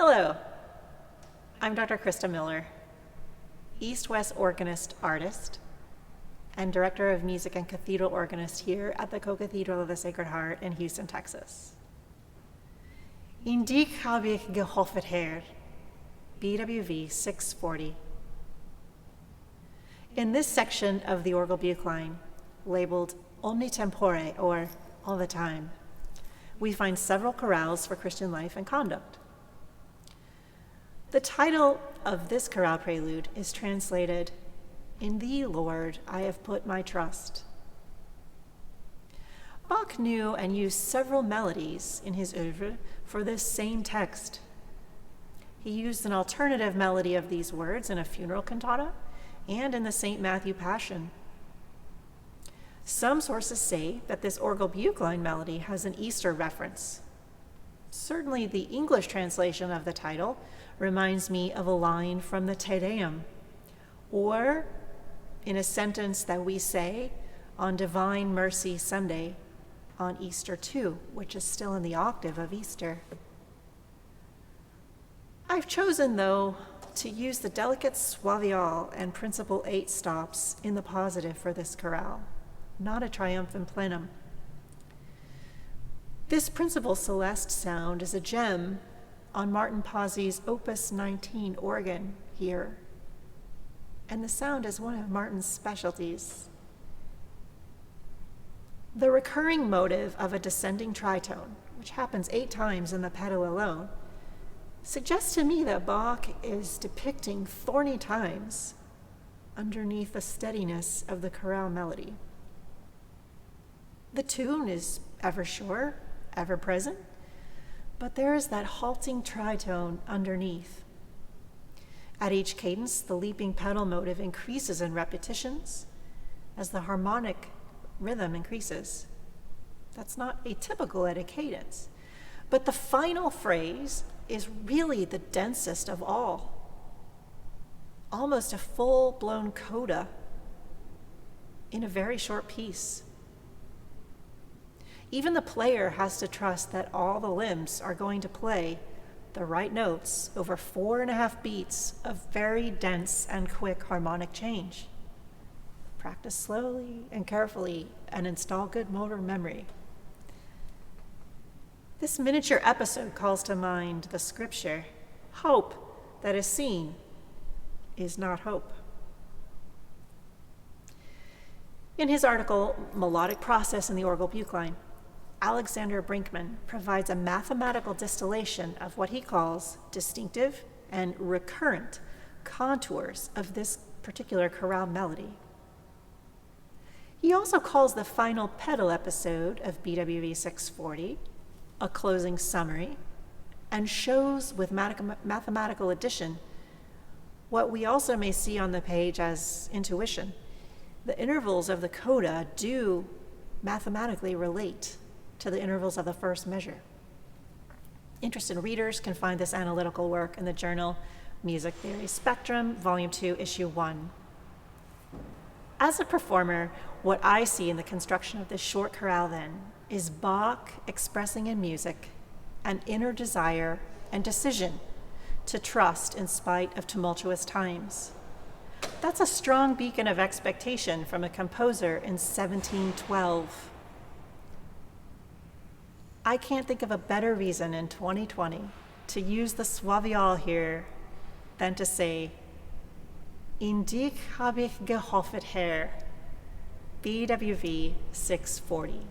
Hello, I'm Dr. Crista Miller, East-West organist artist and Director of Music and Cathedral Organist here at the Co-Cathedral of the Sacred Heart in Houston, Texas. In dich habe ich gehoffet, Herr, BWV 640. In this section of the Orgel Buchlein, labeled Omnitempore, or all the time, we find several chorales for Christian life and conduct. The title of this chorale prelude is translated, "In thee, Lord, I have put my trust." Bach knew and used several melodies in his oeuvre for this same text. He used an alternative melody of these words in a funeral cantata and in the St. Matthew Passion. Some sources say that this Orgel Buchlein melody has an Easter reference. Certainly the English translation of the title reminds me of a line from the Te Deum, or in a sentence that we say on Divine Mercy Sunday on Easter 2, which is still in the octave of Easter. I've chosen, though, to use the delicate suaviale and principal 8 stops in the positive for this chorale, not a triumphant plenum. This principal celeste sound is a gem on Martin Pazzi's Opus 19 organ here, and the sound is one of Martin's specialties. The recurring motive of a descending tritone, which happens 8 times in the pedal alone, suggests to me that Bach is depicting thorny times underneath the steadiness of the chorale melody. The tune is ever sure, ever present, but there is that halting tritone underneath. At each cadence, the leaping pedal motive increases in repetitions as the harmonic rhythm increases. That's not atypical at a cadence, but the final phrase is really the densest of all, almost a full-blown coda in a very short piece. Even the player has to trust that all the limbs are going to play the right notes over 4.5 beats of very dense and quick harmonic change. Practice slowly and carefully and install good motor memory. This miniature episode calls to mind the scripture, "Hope that is seen is not hope." In his article, Melodic Process in the Orgel Buchlein, Alexander Brinkman provides a mathematical distillation of what he calls distinctive and recurrent contours of this particular chorale melody. He also calls the final pedal episode of BWV 640 a closing summary, and shows with mathematical addition what we also may see on the page as intuition. The intervals of the coda do mathematically relate to the intervals of the first measure. Interested readers can find this analytical work in the journal Music Theory Spectrum, Volume 2, Issue 1. As a performer, what I see in the construction of this short chorale, then, is Bach expressing in music an inner desire and decision to trust in spite of tumultuous times. That's a strong beacon of expectation from a composer in 1712. I can't think of a better reason in 2020 to use the suaviale here than to say, "In dich habe ich gehoffet, Herr," BWV 640.